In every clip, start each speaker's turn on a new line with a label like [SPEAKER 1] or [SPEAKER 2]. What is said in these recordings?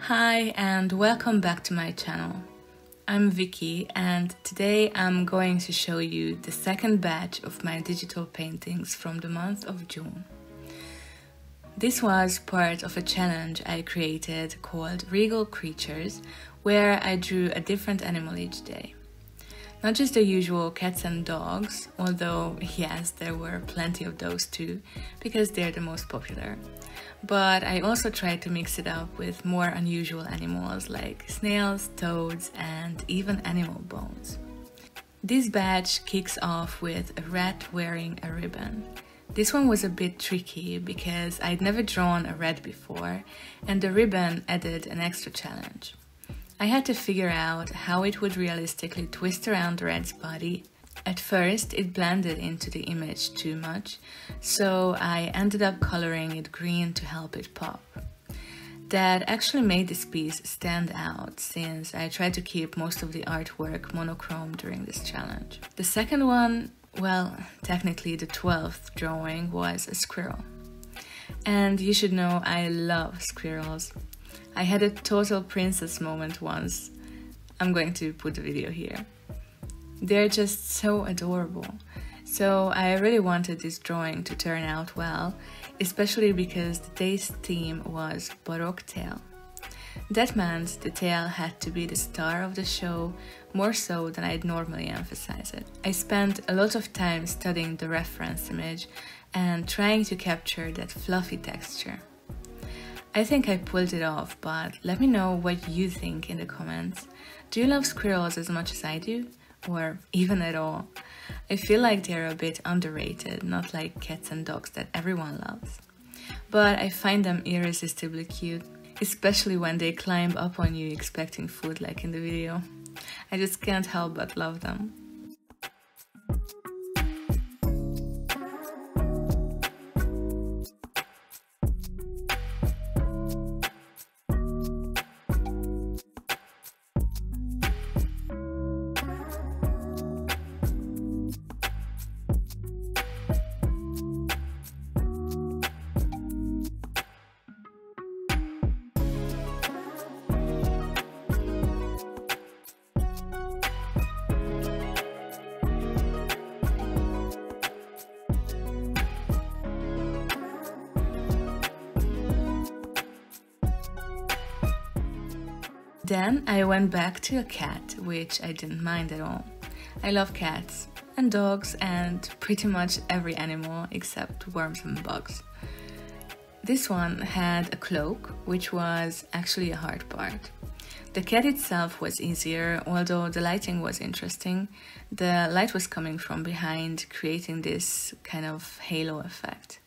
[SPEAKER 1] Hi and welcome back to my channel. I'm Viki and today I'm going to show you the second batch of my digital paintings from the month of June. This was part of a challenge I created called Regal Creatures, where I drew a different animal each day. Not just the usual cats and dogs, although yes, there were plenty of those too, because they're the most popular. But I also tried to mix it up with more unusual animals like snails, toads, and even animal bones. This batch kicks off with a rat wearing a ribbon. This one was a bit tricky because I'd never drawn a rat before, and the ribbon added an extra challenge. I had to figure out how it would realistically twist around the rat's body. At first, it blended into the image too much, so I ended up coloring it green to help it pop. That actually made this piece stand out, since I tried to keep most of the artwork monochrome during this challenge. The second one, well, technically the 12th drawing, was a squirrel. And you should know I love squirrels. I had a total princess moment once. I'm going to put the video here. They're just so adorable. So I really wanted this drawing to turn out well, especially because the day's theme was Baroque tale. That meant the tale had to be the star of the show, more so than I'd normally emphasize it. I spent a lot of time studying the reference image and trying to capture that fluffy texture. I think I pulled it off, but let me know what you think in the comments. Do you love squirrels as much as I do? Or even at all? I feel like they're a bit underrated, not like cats and dogs that everyone loves. But I find them irresistibly cute, especially when they climb up on you expecting food like in the video. I just can't help but love them. Then I went back to a cat, which I didn't mind at all. I love cats and dogs and pretty much every animal except worms and bugs. This one had a cloak, which was actually a hard part. The cat itself was easier, although the lighting was interesting. The light was coming from behind, creating this kind of halo effect.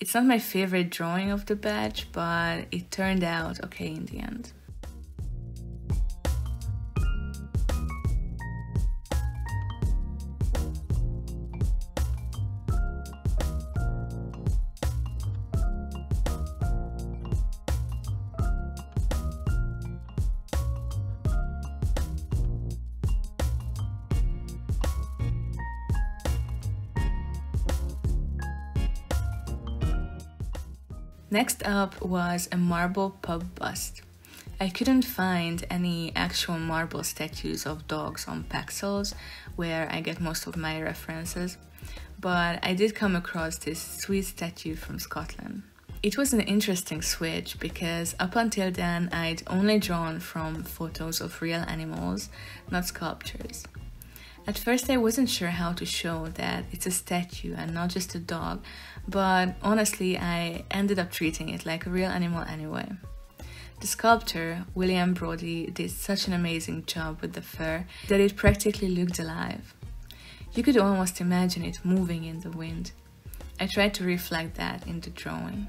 [SPEAKER 1] It's not my favorite drawing of the batch, but it turned out okay in the end. Next up was a marble pub bust. I couldn't find any actual marble statues of dogs on Pexels, where I get most of my references, but I did come across this sweet statue from Scotland. It was an interesting switch because up until then I'd only drawn from photos of real animals, not sculptures. At first I wasn't sure how to show that it's a statue and not just a dog, but honestly I ended up treating it like a real animal anyway. The sculptor, William Brodie, did such an amazing job with the fur that it practically looked alive. You could almost imagine it moving in the wind. I tried to reflect that in the drawing.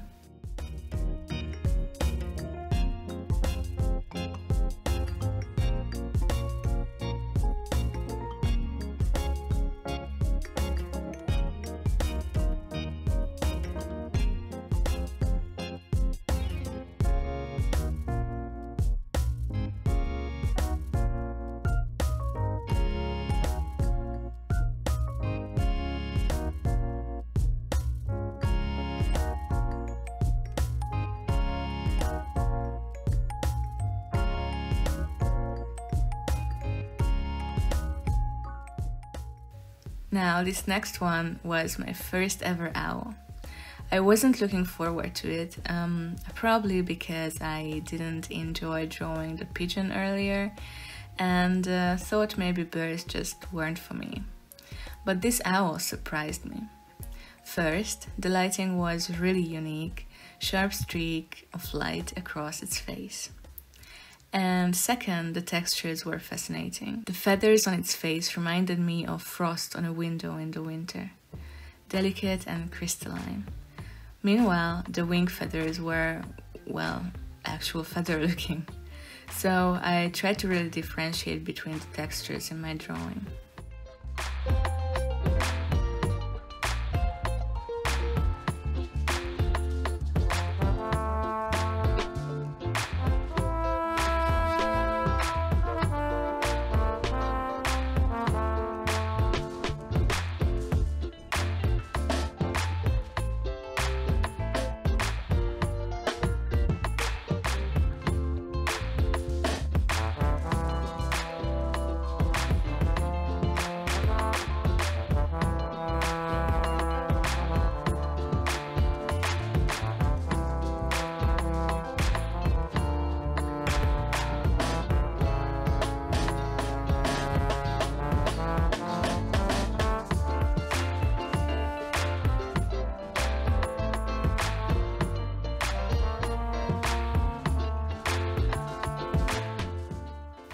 [SPEAKER 1] Now, this next one was my first ever owl. I wasn't looking forward to it, probably because I didn't enjoy drawing the pigeon earlier and thought maybe birds just weren't for me. But this owl surprised me. First, the lighting was really unique, sharp streak of light across its face. And second, the textures were fascinating. The feathers on its face reminded me of frost on a window in the winter, delicate and crystalline. Meanwhile, the wing feathers were, well, actual feather looking. So I tried to really differentiate between the textures in my drawing.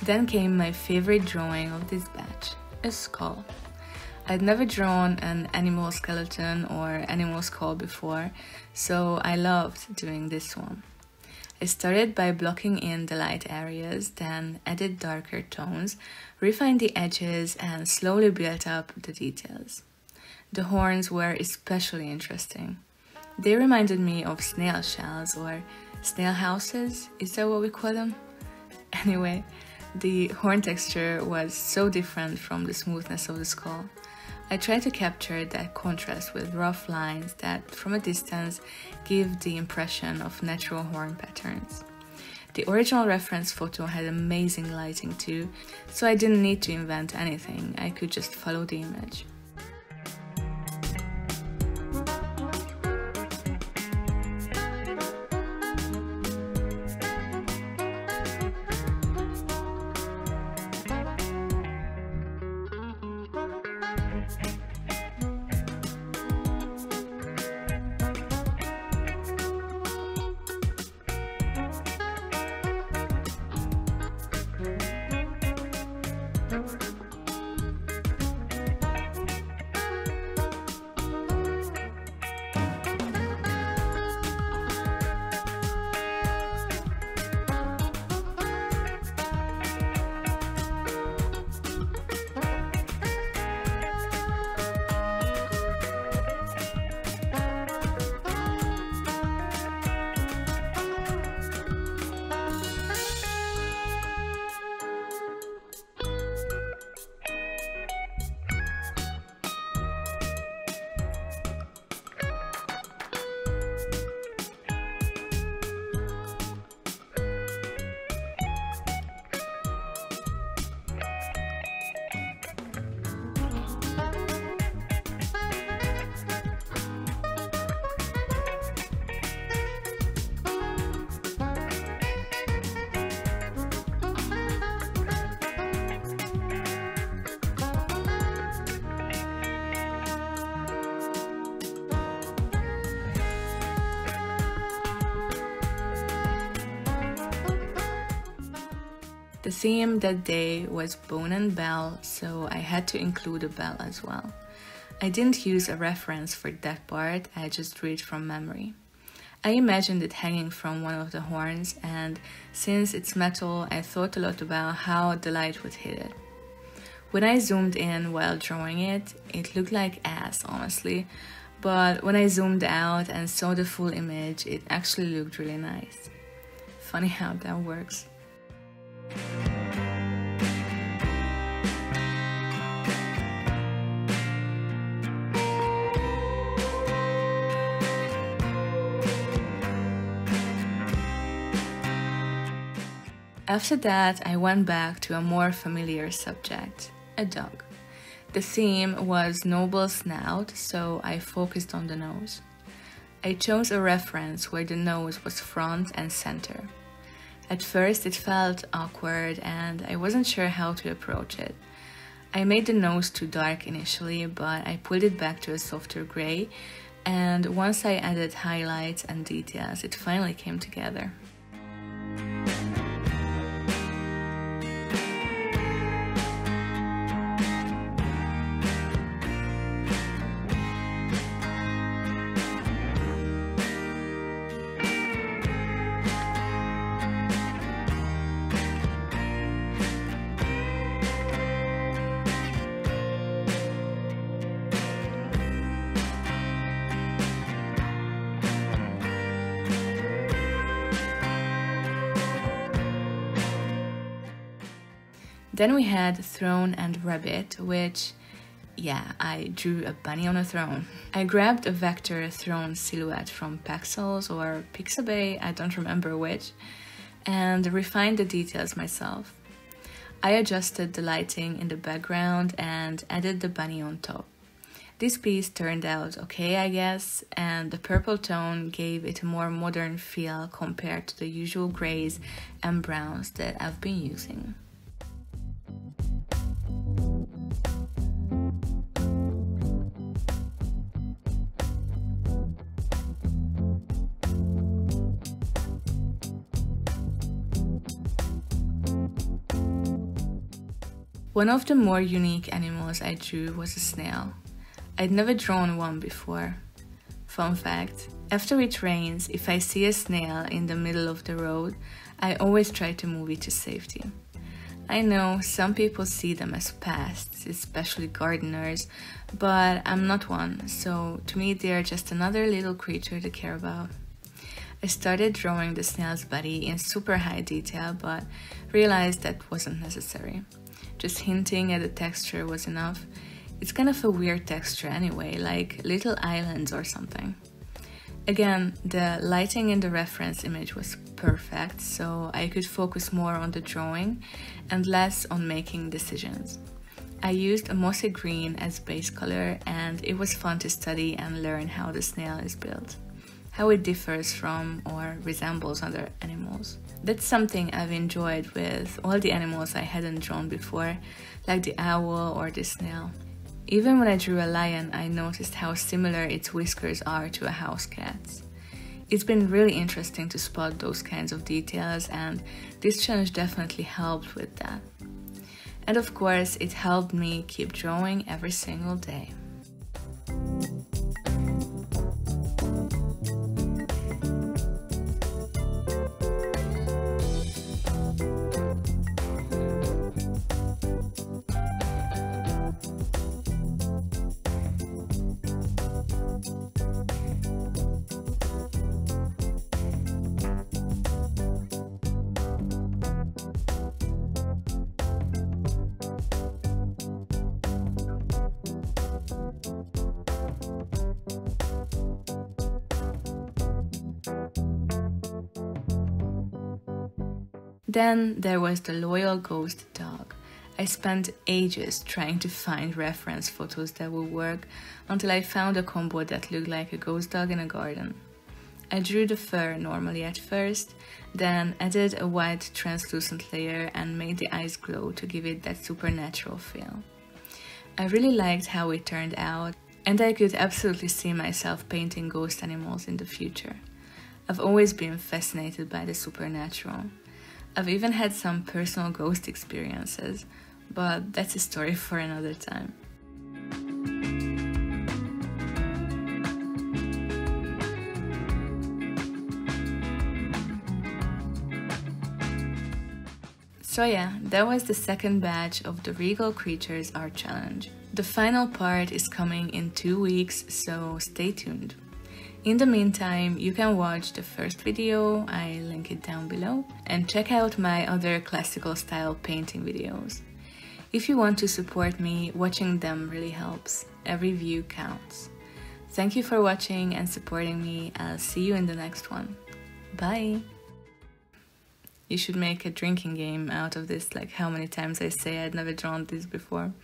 [SPEAKER 1] Then came my favorite drawing of this batch, a skull. I'd never drawn an animal skeleton or animal skull before, so I loved doing this one. I started by blocking in the light areas, then added darker tones, refined the edges, and slowly built up the details. The horns were especially interesting. They reminded me of snail shells or snail houses, is that what we call them? Anyway, the horn texture was so different from the smoothness of the skull. I tried to capture that contrast with rough lines that, from a distance, give the impression of natural horn patterns. The original reference photo had amazing lighting too, so I didn't need to invent anything, I could just follow the image. The theme that day was bone and bell, so I had to include a bell as well. I didn't use a reference for that part, I just read from memory. I imagined it hanging from one of the horns, and since it's metal, I thought a lot about how the light would hit it. When I zoomed in while drawing it, it looked like ass, honestly, but when I zoomed out and saw the full image, it actually looked really nice. Funny how that works. After that, I went back to a more familiar subject, a dog. The theme was noble snout, so I focused on the nose. I chose a reference where the nose was front and center. At first it felt awkward and I wasn't sure how to approach it. I made the nose too dark initially, but I pulled it back to a softer gray, and once I added highlights and details, it finally came together. Then we had throne and rabbit, which, yeah, I drew a bunny on a throne. I grabbed a vector throne silhouette from Pexels or Pixabay, I don't remember which, and refined the details myself. I adjusted the lighting in the background and added the bunny on top. This piece turned out okay, I guess, and the purple tone gave it a more modern feel compared to the usual grays and browns that I've been using. One of the more unique animals I drew was a snail. I'd never drawn one before. Fun fact, after it rains, if I see a snail in the middle of the road, I always try to move it to safety. I know some people see them as pests, especially gardeners, but I'm not one, so to me they are just another little creature to care about. I started drawing the snail's body in super high detail, but realized that wasn't necessary. Just hinting at the texture was enough. It's kind of a weird texture anyway, like little islands or something. Again, the lighting in the reference image was perfect, so I could focus more on the drawing and less on making decisions. I used a mossy green as base color, and it was fun to study and learn how the snail is built, how it differs from or resembles other animals. That's something I've enjoyed with all the animals I hadn't drawn before, like the owl or the snail. Even when I drew a lion, I noticed how similar its whiskers are to a house cat's. It's been really interesting to spot those kinds of details, and this challenge definitely helped with that. And of course, it helped me keep drawing every single day. Then there was the loyal ghost dog. I spent ages trying to find reference photos that would work until I found a combo that looked like a ghost dog in a garden. I drew the fur normally at first, then added a white translucent layer and made the eyes glow to give it that supernatural feel. I really liked how it turned out, and I could absolutely see myself painting ghost animals in the future. I've always been fascinated by the supernatural. I've even had some personal ghost experiences, but that's a story for another time. So yeah, that was the second batch of the Regal Creatures Art Challenge. The final part is coming in 2 weeks, so stay tuned. In the meantime, you can watch the first video, I link it down below, and check out my other classical style painting videos. If you want to support me, watching them really helps. Every view counts. Thank you for watching and supporting me. I'll see you in the next one. Bye! You should make a drinking game out of this, like how many times I say I'd never drawn this before.